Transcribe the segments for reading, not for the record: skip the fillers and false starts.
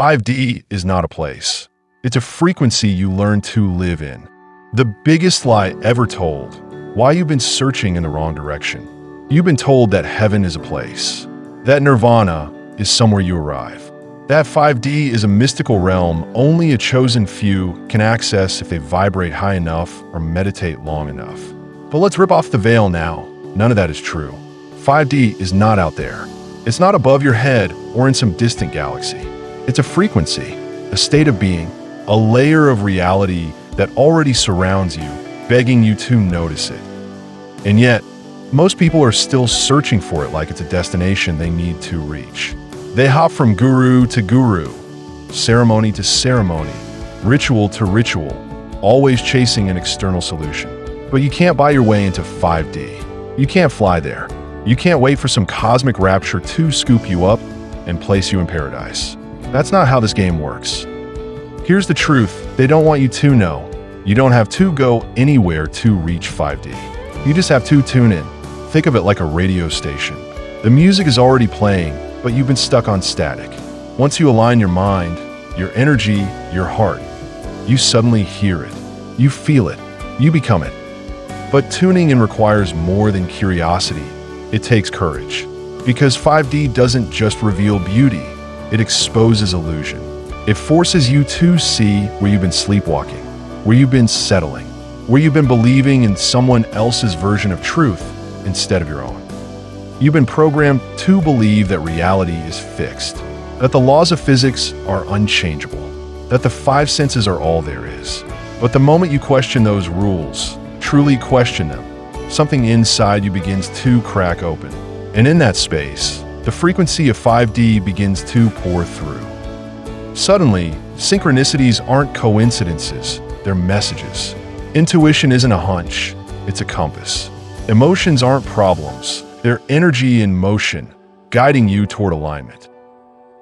5D is not a place. It's a frequency you learn to live in. The biggest lie ever told: why you've been searching in the wrong direction. You've been told that heaven is a place, that nirvana is somewhere you arrive, that 5D is a mystical realm only a chosen few can access if they vibrate high enough or meditate long enough. But let's rip off the veil now. None of that is true. 5D is not out there. It's not above your head or in some distant galaxy. It's a frequency, a state of being, a layer of reality that already surrounds you, begging you to notice it. And yet, most people are still searching for it like it's a destination they need to reach. They hop from guru to guru, ceremony to ceremony, ritual to ritual, always chasing an external solution. But you can't buy your way into 5D. You can't fly there. You can't wait for some cosmic rapture to scoop you up and place you in paradise. That's not how this game works. Here's the truth they don't want you to know. You don't have to go anywhere to reach 5D. You just have to tune in. Think of it like a radio station. The music is already playing, but you've been stuck on static. Once you align your mind, your energy, your heart, you suddenly hear it. You feel it. You become it. But tuning in requires more than curiosity. It takes courage. Because 5D doesn't just reveal beauty, it exposes illusion. It forces you to see where you've been sleepwalking, where you've been settling, where you've been believing in someone else's version of truth instead of your own. You've been programmed to believe that reality is fixed, that the laws of physics are unchangeable, that the five senses are all there is. But the moment you question those rules, truly question them, something inside you begins to crack open. And in that space, the frequency of 5D begins to pour through. Suddenly, synchronicities aren't coincidences, they're messages. Intuition isn't a hunch, it's a compass. Emotions aren't problems, they're energy in motion, guiding you toward alignment.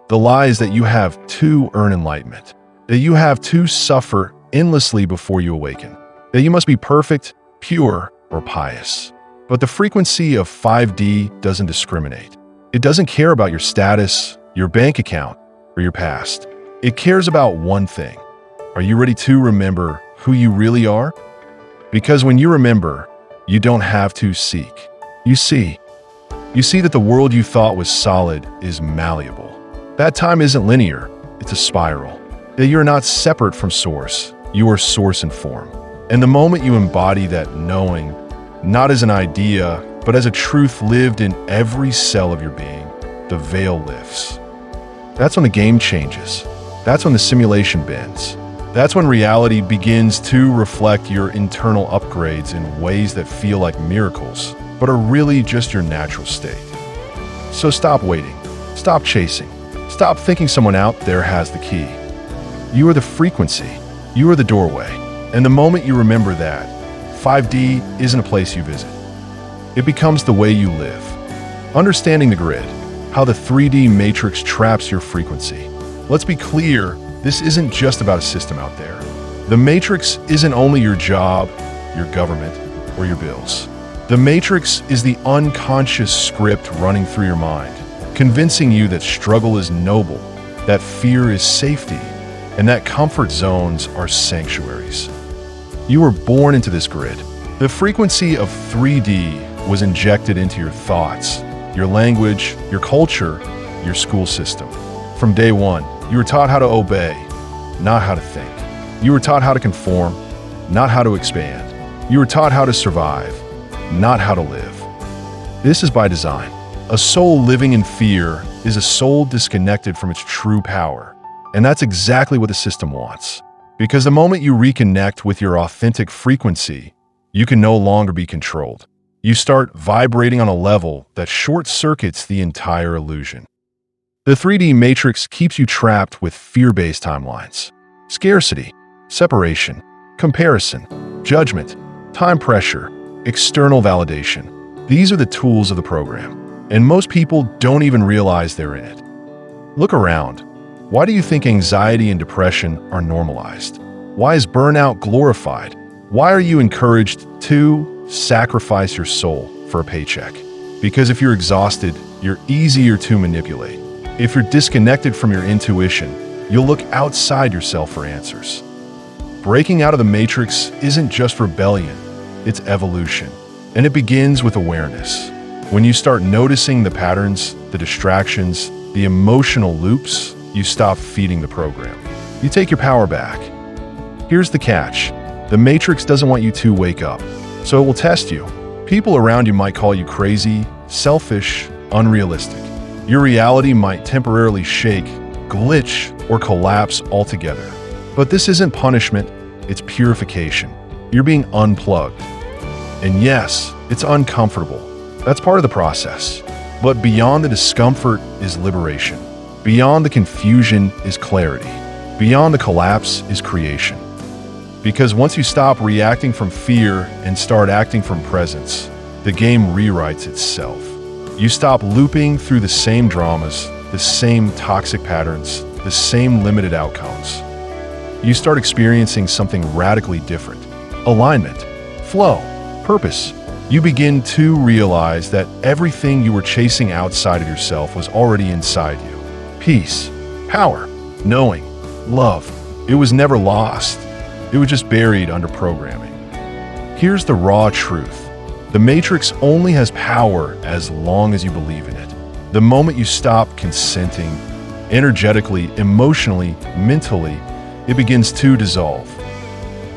The lie is that you have to earn enlightenment, that you have to suffer endlessly before you awaken, that you must be perfect, pure, or pious. But the frequency of 5D doesn't discriminate. It doesn't care about your status, your bank account, or your past. It cares about one thing. Are you ready to remember who you really are? Because when you remember, you don't have to seek. You see. You see that the world you thought was solid is malleable. That time isn't linear, it's a spiral. That you're not separate from source, you are source and form. And the moment you embody that knowing, not as an idea, but as a truth lived in every cell of your being, the veil lifts. That's when the game changes. That's when the simulation bends. That's when reality begins to reflect your internal upgrades in ways that feel like miracles, but are really just your natural state. So stop waiting. Stop chasing. Stop thinking someone out there has the key. You are the frequency. You are the doorway. And the moment you remember that, 5D isn't a place you visit. It becomes the way you live. Understanding the grid, how the 3D matrix traps your frequency. Let's be clear, this isn't just about a system out there. The matrix isn't only your job, your government, or your bills. The matrix is the unconscious script running through your mind, convincing you that struggle is noble, that fear is safety, and that comfort zones are sanctuaries. You were born into this grid. The frequency of 3D was injected into your thoughts, your language, your culture, your school system. From day one, you were taught how to obey, not how to think. You were taught how to conform, not how to expand. You were taught how to survive, not how to live. This is by design. A soul living in fear is a soul disconnected from its true power. And that's exactly what the system wants. Because the moment you reconnect with your authentic frequency, you can no longer be controlled. You start vibrating on a level that short-circuits the entire illusion. The 3D matrix keeps you trapped with fear-based timelines. Scarcity, separation, comparison, judgment, time pressure, external validation. These are the tools of the program, and most people don't even realize they're in it. Look around. Why do you think anxiety and depression are normalized? Why is burnout glorified? Why are you encouraged to sacrifice your soul for a paycheck? Because if you're exhausted, you're easier to manipulate. If you're disconnected from your intuition, you'll look outside yourself for answers. Breaking out of the matrix isn't just rebellion, it's evolution. And it begins with awareness. When you start noticing the patterns, the distractions, the emotional loops, you stop feeding the program. You take your power back. Here's the catch. The matrix doesn't want you to wake up, so it will test you. People around you might call you crazy, selfish, unrealistic. Your reality might temporarily shake, glitch, or collapse altogether. But this isn't punishment, it's purification. You're being unplugged. And yes, it's uncomfortable. That's part of the process. But beyond the discomfort is liberation. Beyond the confusion is clarity. Beyond the collapse is creation. Because once you stop reacting from fear and start acting from presence, the game rewrites itself. You stop looping through the same dramas, the same toxic patterns, the same limited outcomes. You start experiencing something radically different. Alignment, flow, purpose. You begin to realize that everything you were chasing outside of yourself was already inside you. Peace, power, knowing, love. It was never lost. It was just buried under programming. Here's the raw truth. The matrix only has power as long as you believe in it. The moment you stop consenting, energetically, emotionally, mentally, it begins to dissolve.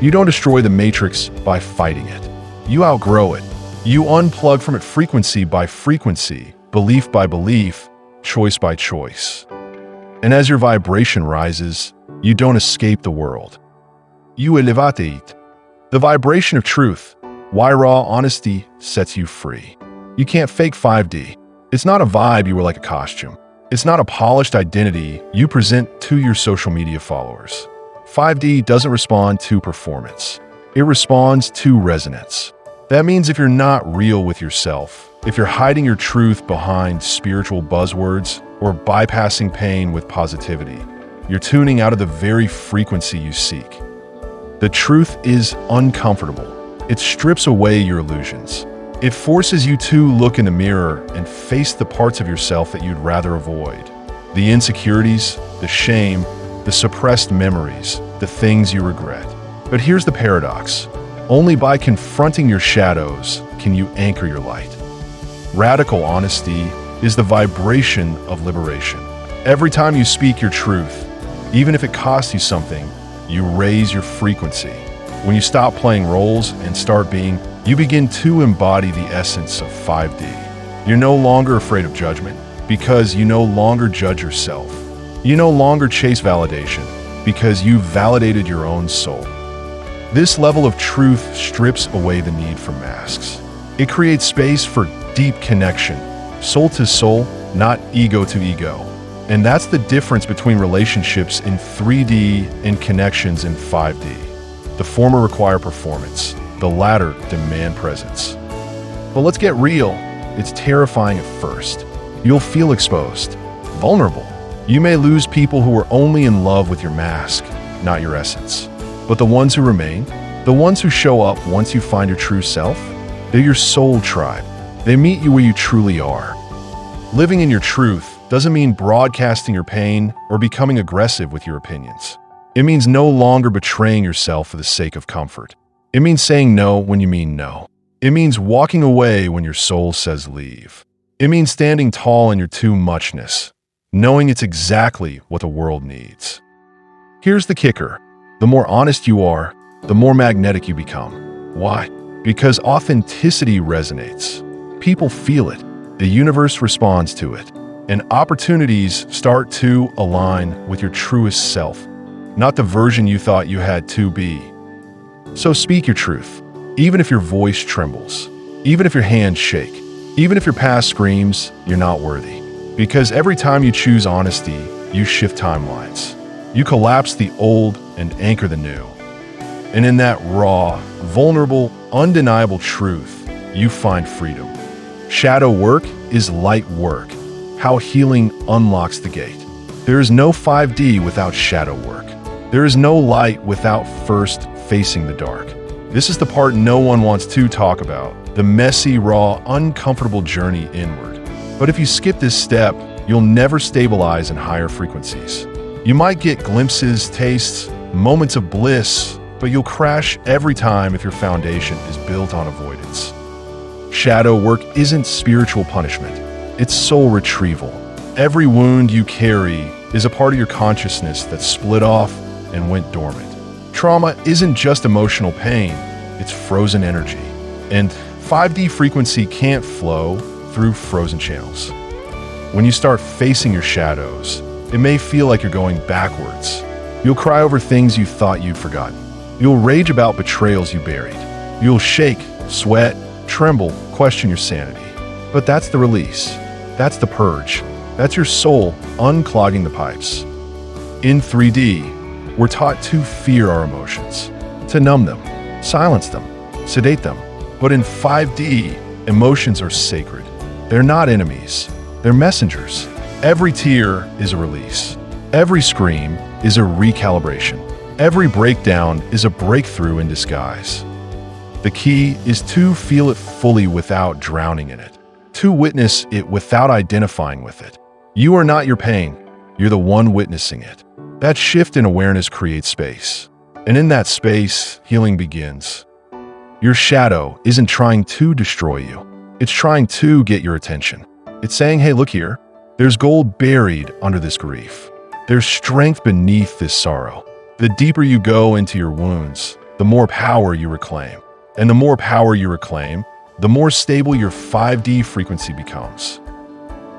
You don't destroy the matrix by fighting it. You outgrow it. You unplug from it frequency by frequency, belief by belief, choice by choice. And as your vibration rises, you don't escape the world. You elevate it. The vibration of truth, why raw honesty, sets you free. You can't fake 5D. It's not a vibe you wear like a costume. It's not a polished identity you present to your social media followers. 5D doesn't respond to performance. It responds to resonance. That means if you're not real with yourself, if you're hiding your truth behind spiritual buzzwords or bypassing pain with positivity, you're tuning out of the very frequency you seek. The truth is uncomfortable. It strips away your illusions. It forces you to look in the mirror and face the parts of yourself that you'd rather avoid. The insecurities, the shame, the suppressed memories, the things you regret. But here's the paradox. Only by confronting your shadows can you anchor your light. Radical honesty is the vibration of liberation. Every time you speak your truth, even if it costs you something, you raise your frequency. When you stop playing roles and start being, you begin to embody the essence of 5D. You're no longer afraid of judgment because you no longer judge yourself. You no longer chase validation because you've validated your own soul. This level of truth strips away the need for masks. It creates space for deep connection, soul to soul, not ego to ego. And that's the difference between relationships in 3D and connections in 5D. The former require performance, the latter demand presence. But let's get real. It's terrifying at first. You'll feel exposed, vulnerable. You may lose people who are only in love with your mask, not your essence. But the ones who remain, the ones who show up once you find your true self, they're your soul tribe. They meet you where you truly are. Living in your truth doesn't mean broadcasting your pain or becoming aggressive with your opinions. It means no longer betraying yourself for the sake of comfort. It means saying no when you mean no. It means walking away when your soul says leave. It means standing tall in your too muchness, knowing it's exactly what the world needs. Here's the kicker. The more honest you are, the more magnetic you become. Why? Because authenticity resonates. People feel it. The universe responds to it. And opportunities start to align with your truest self, not the version you thought you had to be. So speak your truth, even if your voice trembles, even if your hands shake, even if your past screams you're not worthy. Because every time you choose honesty, you shift timelines. You collapse the old and anchor the new. And in that raw, vulnerable, undeniable truth, you find freedom. Shadow work is light work. How healing unlocks the gate. There is no 5D without shadow work. There is no light without first facing the dark. This is the part no one wants to talk about, the messy, raw, uncomfortable journey inward. But if you skip this step, you'll never stabilize in higher frequencies. You might get glimpses, tastes, moments of bliss, but you'll crash every time if your foundation is built on avoidance. Shadow work isn't spiritual punishment, it's soul retrieval. Every wound you carry is a part of your consciousness that split off and went dormant. Trauma isn't just emotional pain, it's frozen energy. And 5D frequency can't flow through frozen channels. When you start facing your shadows, it may feel like you're going backwards. You'll cry over things you thought you'd forgotten. You'll rage about betrayals you buried. You'll shake, sweat, tremble, question your sanity. But that's the release. That's the purge. That's your soul unclogging the pipes. In 3D, we're taught to fear our emotions, to numb them, silence them, sedate them. But in 5D, emotions are sacred. They're not enemies. They're messengers. Every tear is a release. Every scream is a recalibration. Every breakdown is a breakthrough in disguise. The key is to feel it fully without drowning in it, to witness it without identifying with it. You are not your pain. You're the one witnessing it. That shift in awareness creates space. And in that space, healing begins. Your shadow isn't trying to destroy you. It's trying to get your attention. It's saying, hey, look here. There's gold buried under this grief. There's strength beneath this sorrow. The deeper you go into your wounds, the more power you reclaim. And the more power you reclaim, the more stable your 5D frequency becomes.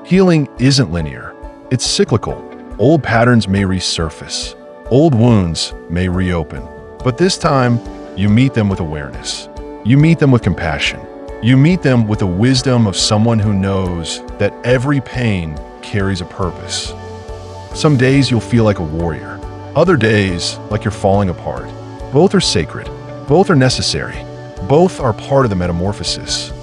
Healing isn't linear. It's cyclical. Old patterns may resurface. Old wounds may reopen. But this time, you meet them with awareness. You meet them with compassion. You meet them with the wisdom of someone who knows that every pain carries a purpose. Some days you'll feel like a warrior. Other days, like you're falling apart. Both are sacred. Both are necessary. Both are part of the metamorphosis.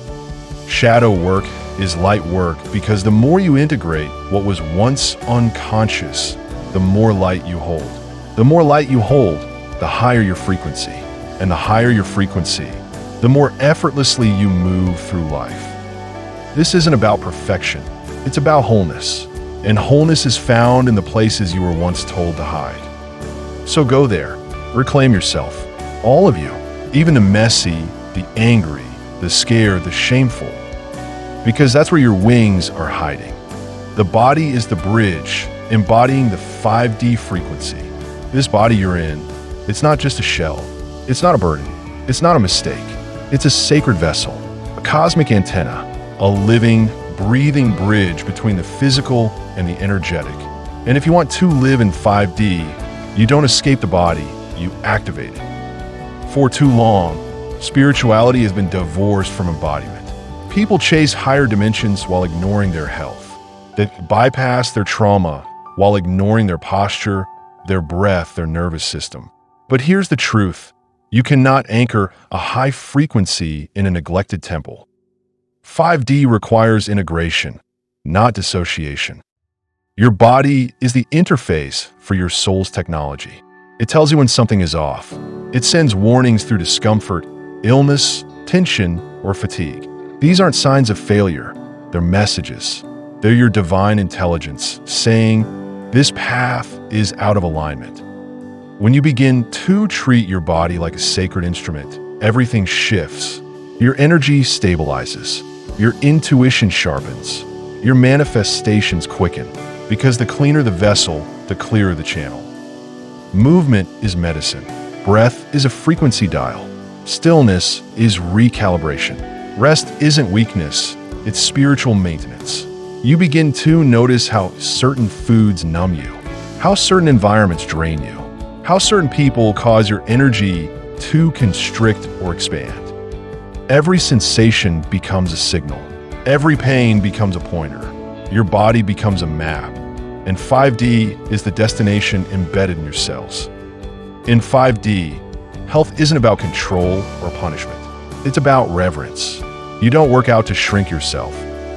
Shadow work is light work because the more you integrate what was once unconscious, the more light you hold. The more light you hold, the higher your frequency. And the higher your frequency, the more effortlessly you move through life. This isn't about perfection. It's about wholeness. And wholeness is found in the places you were once told to hide. So go there. Reclaim yourself. All of you. Even the messy, the angry, the scared, the shameful. Because that's where your wings are hiding. The body is the bridge, embodying the 5D frequency. This body you're in, it's not just a shell. It's not a burden. It's not a mistake. It's a sacred vessel, a cosmic antenna, a living, breathing bridge between the physical and the energetic. And if you want to live in 5D, you don't escape the body, you activate it. For too long, spirituality has been divorced from embodiment. People chase higher dimensions while ignoring their health. They bypass their trauma while ignoring their posture, their breath, their nervous system. But here's the truth. You cannot anchor a high frequency in a neglected temple. 5D requires integration, not dissociation. Your body is the interface for your soul's technology. It tells you when something is off. It sends warnings through discomfort, illness, tension, or fatigue. These aren't signs of failure. They're messages. They're your divine intelligence saying, this path is out of alignment. When you begin to treat your body like a sacred instrument, everything shifts. Your energy stabilizes. Your intuition sharpens. Your manifestations quicken. Because the cleaner the vessel, the clearer the channel. Movement is medicine. Breath is a frequency dial. Stillness is recalibration. Rest isn't weakness, it's spiritual maintenance. You begin to notice how certain foods numb you, how certain environments drain you, how certain people cause your energy to constrict or expand. Every sensation becomes a signal. Every pain becomes a pointer. Your body becomes a map. And 5D is the destination embedded in your cells. In 5D, health isn't about control or punishment. It's about reverence. You don't work out to shrink yourself.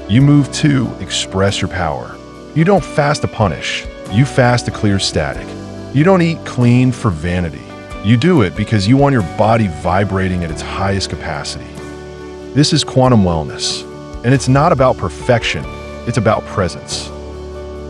You move to express your power. You don't fast to punish. You fast to clear static. You don't eat clean for vanity. You do it because you want your body vibrating at its highest capacity. This is quantum wellness. And it's not about perfection. It's about presence.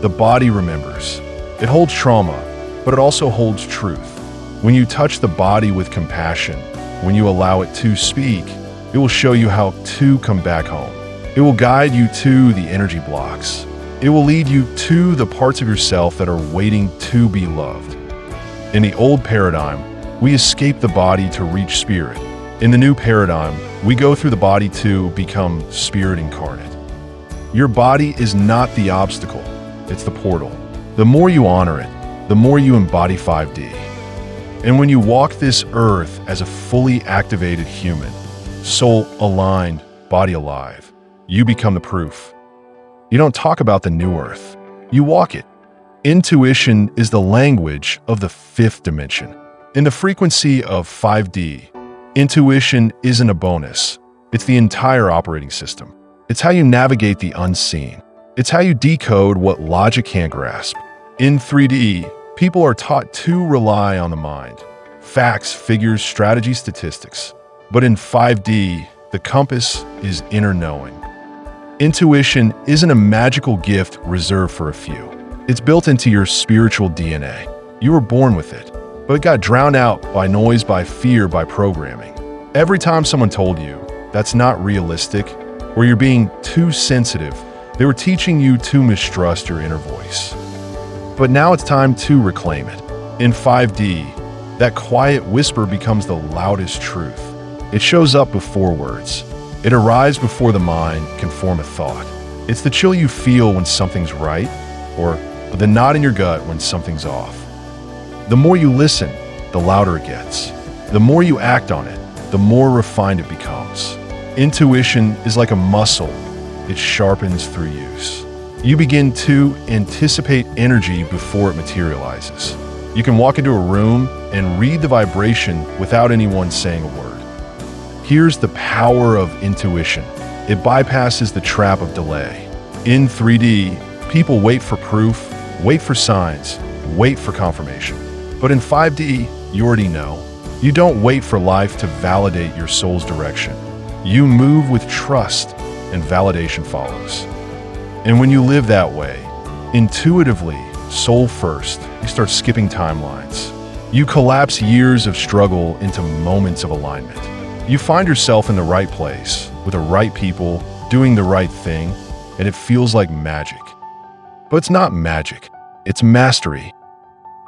The body remembers. It holds trauma, but it also holds truth. When you touch the body with compassion, when you allow it to speak, it will show you how to come back home. It will guide you to the energy blocks. It will lead you to the parts of yourself that are waiting to be loved. In the old paradigm, we escape the body to reach spirit. In the new paradigm, we go through the body to become spirit incarnate. Your body is not the obstacle, it's the portal. The more you honor it, the more you embody 5D. And when you walk this earth as a fully activated human, soul aligned, body alive, you become the proof. You don't talk about the new earth, you walk it. Intuition is the language of the fifth dimension. In the frequency of 5D, intuition isn't a bonus. It's the entire operating system. It's how you navigate the unseen. It's how you decode what logic can't grasp. In 3D, people are taught to rely on the mind. Facts, figures, strategy, statistics. But in 5D, the compass is inner knowing. Intuition isn't a magical gift reserved for a few. It's built into your spiritual DNA. You were born with it, but it got drowned out by noise, by fear, by programming. Every time someone told you that's not realistic, or you're being too sensitive, they were teaching you to mistrust your inner voice. But now it's time to reclaim it. In 5D, that quiet whisper becomes the loudest truth. It shows up before words. It arrives before the mind can form a thought. It's the chill you feel when something's right, or the knot in your gut when something's off. The more you listen, the louder it gets. The more you act on it, the more refined it becomes. Intuition is like a muscle. It sharpens through use. You begin to anticipate energy before it materializes. You can walk into a room and read the vibration without anyone saying a word. Here's the power of intuition. It bypasses the trap of delay. In 3D, people wait for proof, wait for signs, wait for confirmation. But in 5D, you already know. You don't wait for life to validate your soul's direction. You move with trust, and validation follows. And when you live that way, intuitively, soul first, you start skipping timelines. You collapse years of struggle into moments of alignment. You find yourself in the right place, with the right people, doing the right thing, and it feels like magic. But it's not magic, it's mastery.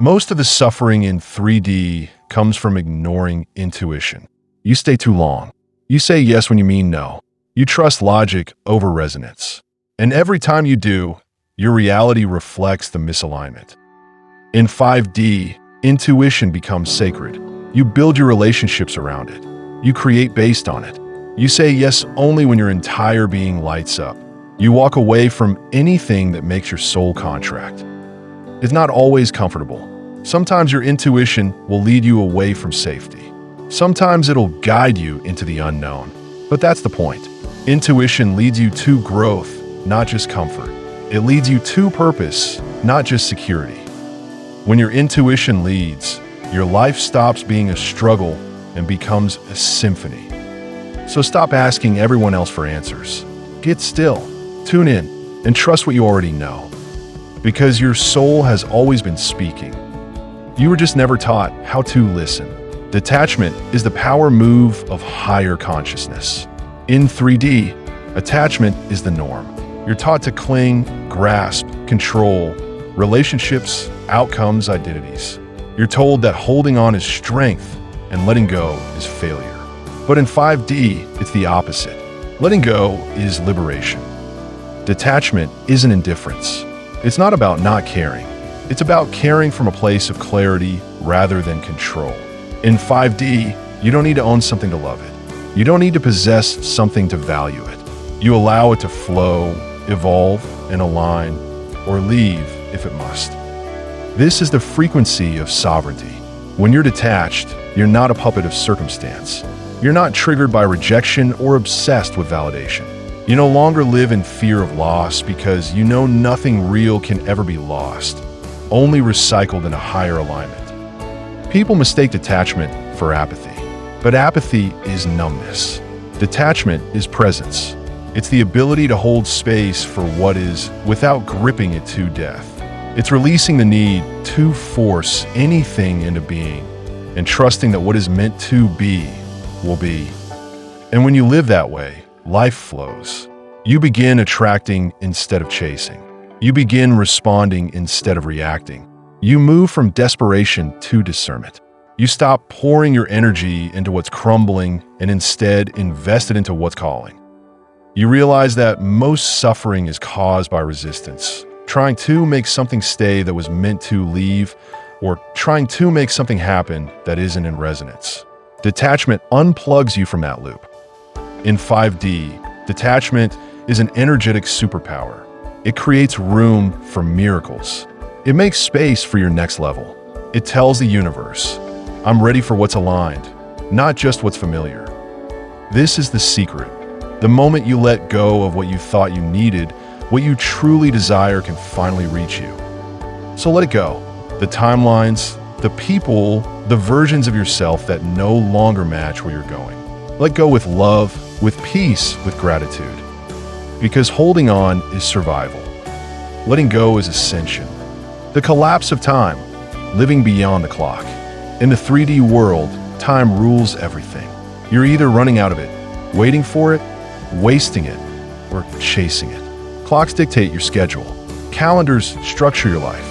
Most of the suffering in 3D comes from ignoring intuition. You stay too long. You say yes when you mean no. You trust logic over resonance. And every time you do, your reality reflects the misalignment. In 5D, intuition becomes sacred. You build your relationships around it. You create based on it. You say yes only when your entire being lights up. You walk away from anything that makes your soul contract. It's not always comfortable. Sometimes your intuition will lead you away from safety. Sometimes it'll guide you into the unknown. But that's the point. Intuition leads you to growth, not just comfort. It leads you to purpose, not just security. When your intuition leads, your life stops being a struggle and becomes a symphony. So stop asking everyone else for answers. Get still, tune in, and trust what you already know. Because your soul has always been speaking. You were just never taught how to listen. Detachment is the power move of higher consciousness. In 3D, attachment is the norm. You're taught to cling, grasp, control relationships, outcomes, identities. You're told that holding on is strength and letting go is failure. But in 5D, it's the opposite. Letting go is liberation. Detachment isn't indifference. It's not about not caring. It's about caring from a place of clarity rather than control. In 5D, you don't need to own something to love it. You don't need to possess something to value it. You allow it to flow, evolve, and align, or leave if it must. This is the frequency of sovereignty. When you're detached, you're not a puppet of circumstance. You're not triggered by rejection or obsessed with validation. You no longer live in fear of loss because you know nothing real can ever be lost, only recycled in a higher alignment. People mistake detachment for apathy, but apathy is numbness. Detachment is presence. It's the ability to hold space for what is without gripping it to death. It's releasing the need to force anything into being and trusting that what is meant to be will be. And when you live that way, life flows. You begin attracting instead of chasing. You begin responding instead of reacting. You move from desperation to discernment. You stop pouring your energy into what's crumbling and instead invest it into what's calling. You realize that most suffering is caused by resistance, trying to make something stay that was meant to leave, or trying to make something happen that isn't in resonance. Detachment unplugs you from that loop. In 5D, detachment is an energetic superpower. It creates room for miracles. It makes space for your next level. It tells the universe, I'm ready for what's aligned, not just what's familiar. This is the secret. The moment you let go of what you thought you needed, what you truly desire can finally reach you. So let it go. The timelines, the people, the versions of yourself that no longer match where you're going. Let go with love, with peace, with gratitude. Because holding on is survival. Letting go is ascension. The collapse of time, living beyond the clock. In the 3D world, time rules everything. You're either running out of it, waiting for it, wasting it, or chasing it. Clocks dictate your schedule. Calendars structure your life.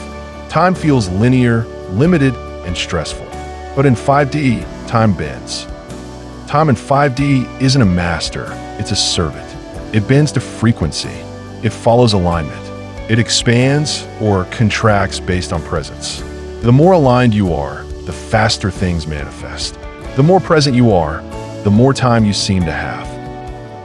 Time feels linear, limited, and stressful. But in 5D, time bends. Time in 5D isn't a master, it's a servant. It bends to frequency. It follows alignment. It expands or contracts based on presence. The more aligned you are, the faster things manifest. The more present you are, the more time you seem to have.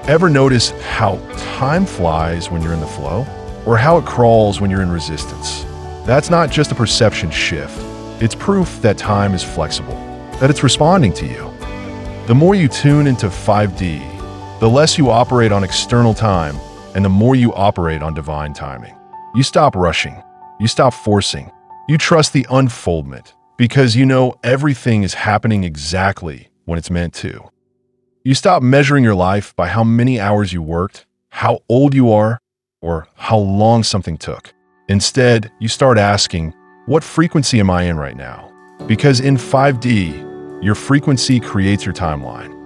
Ever notice how time flies when you're in the flow? Or how it crawls when you're in resistance? That's not just a perception shift. It's proof that time is flexible, that it's responding to you. The more you tune into 5D, the less you operate on external time, and the more you operate on divine timing. You stop rushing. You stop forcing. You trust the unfoldment because you know everything is happening exactly when it's meant to. You stop measuring your life by how many hours you worked, how old you are, or how long something took. Instead, you start asking, what frequency am I in right now? Because in 5D, your frequency creates your timeline.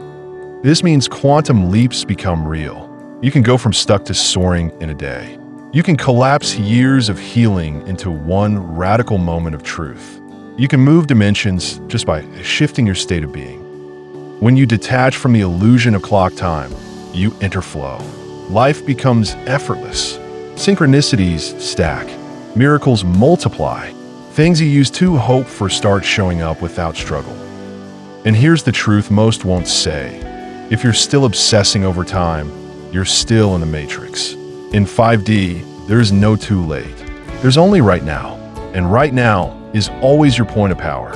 This means quantum leaps become real. You can go from stuck to soaring in a day. You can collapse years of healing into one radical moment of truth. You can move dimensions just by shifting your state of being. When you detach from the illusion of clock time, you enter flow. Life becomes effortless. Synchronicities stack. Miracles multiply. Things you used to hope for start showing up without struggle. And here's the truth most won't say. If you're still obsessing over time, you're still in the matrix. In 5D, there is no too late. There's only right now. And right now is always your point of power.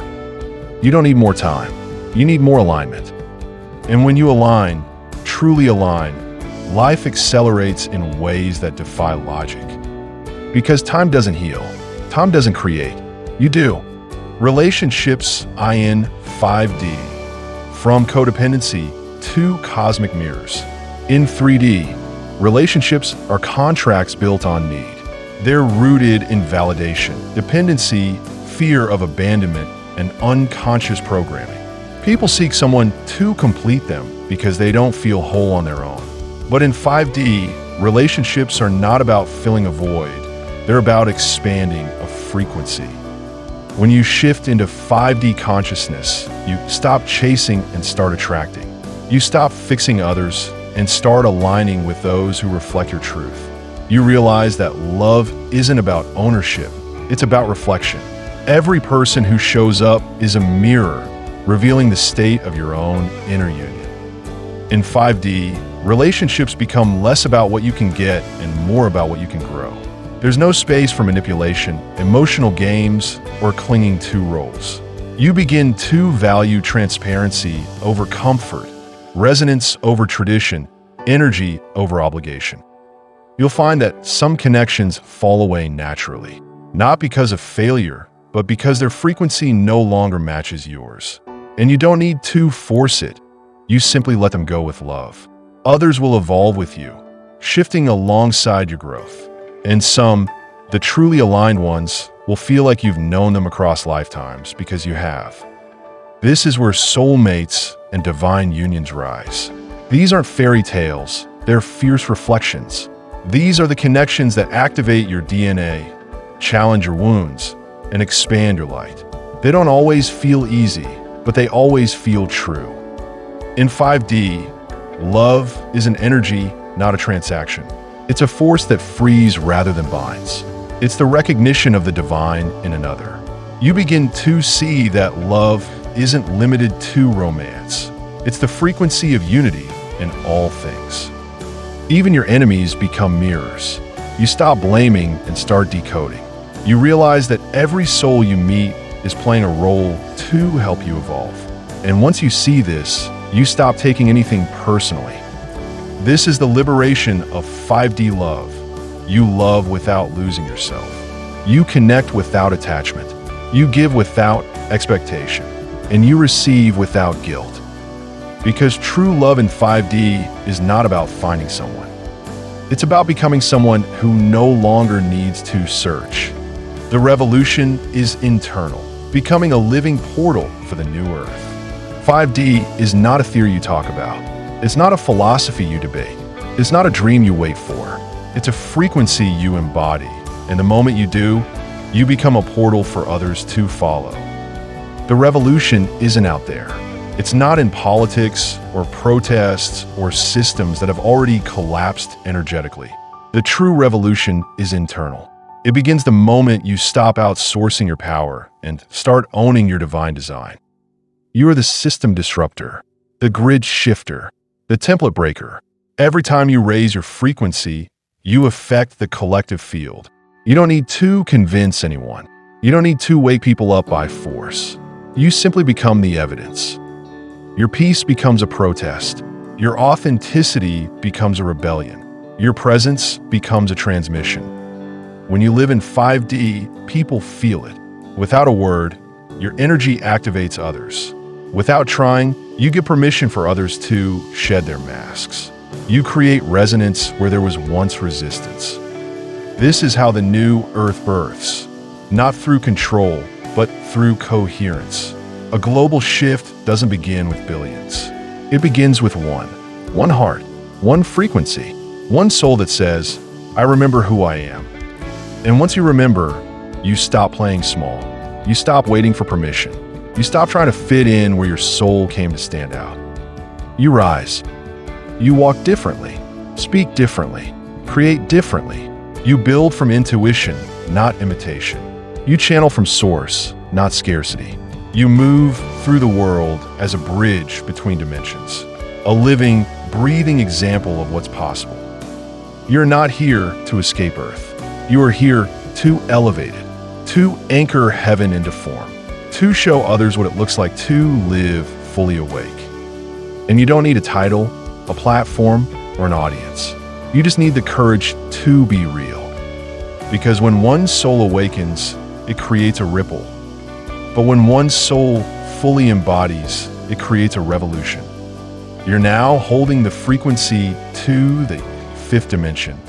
You don't need more time. You need more alignment. And when you align, truly align, life accelerates in ways that defy logic. Because time doesn't heal. Time doesn't create. You do. Relationships in 5D. From codependency to cosmic mirrors. In 3D, relationships are contracts built on need. They're rooted in validation, dependency, fear of abandonment, and unconscious programming. People seek someone to complete them because they don't feel whole on their own. But in 5D, relationships are not about filling a void. They're about expanding a frequency. When you shift into 5D consciousness, you stop chasing and start attracting. You stop fixing others and start aligning with those who reflect your truth. You realize that love isn't about ownership, it's about reflection. Every person who shows up is a mirror, revealing the state of your own inner union. In 5D, relationships become less about what you can get and more about what you can grow. There's no space for manipulation, emotional games, or clinging to roles. You begin to value transparency over comfort, resonance over tradition, energy over obligation. You'll find that some connections fall away naturally, not because of failure, but because their frequency no longer matches yours. And you don't need to force it. You simply let them go with love. Others will evolve with you, shifting alongside your growth. And some The truly aligned ones will feel like you've known them across lifetimes because you have. This is where soulmates and divine unions rise. These aren't fairy tales, they're fierce reflections. These are the connections that activate your DNA, challenge your wounds, and expand your light. They don't always feel easy, but they always feel true. In 5D, love is an energy, not a transaction. It's a force that frees rather than binds. It's the recognition of the divine in another. You begin to see that love isn't limited to romance. It's the frequency of unity in all things. Even your enemies become mirrors. You stop blaming and start decoding. You realize that every soul you meet is playing a role to help you evolve. And once you see this, you stop taking anything personally. This is the liberation of 5D love. You love without losing yourself. You connect without attachment. You give without expectation. And you receive without guilt. Because true love in 5D is not about finding someone. It's about becoming someone who no longer needs to search. The revolution is internal, becoming a living portal for the new earth. 5D is not a theory you talk about. It's not a philosophy you debate. It's not a dream you wait for. It's a frequency you embody. And the moment you do, you become a portal for others to follow. The revolution isn't out there. It's not in politics or protests or systems that have already collapsed energetically. The true revolution is internal. It begins the moment you stop outsourcing your power and start owning your divine design. You are the system disruptor, the grid shifter, the template breaker. Every time you raise your frequency, you affect the collective field. You don't need to convince anyone. You don't need to wake people up by force. You simply become the evidence. Your peace becomes a protest. Your authenticity becomes a rebellion. Your presence becomes a transmission. When you live in 5D, people feel it. Without a word, your energy activates others. Without trying, you give permission for others to shed their masks. You create resonance where there was once resistance. This is how the new earth births, not through control, but through coherence. A global shift doesn't begin with billions. It begins with one heart, one frequency, one soul that says, I remember who I am. And once you remember, you stop playing small. You stop waiting for permission. You stop trying to fit in where your soul came to stand out. You rise. You walk differently, speak differently, create differently. You build from intuition, not imitation. You channel from source, not scarcity. You move through the world as a bridge between dimensions, a living, breathing example of what's possible. You're not here to escape Earth. You are here to elevate it, to anchor heaven into form, to show others what it looks like to live fully awake. And you don't need a title, a platform, or an audience. You just need the courage to be real. Because when one soul awakens, it creates a ripple. But when one soul fully embodies, it creates a revolution. You're now holding the frequency to the 5th dimension,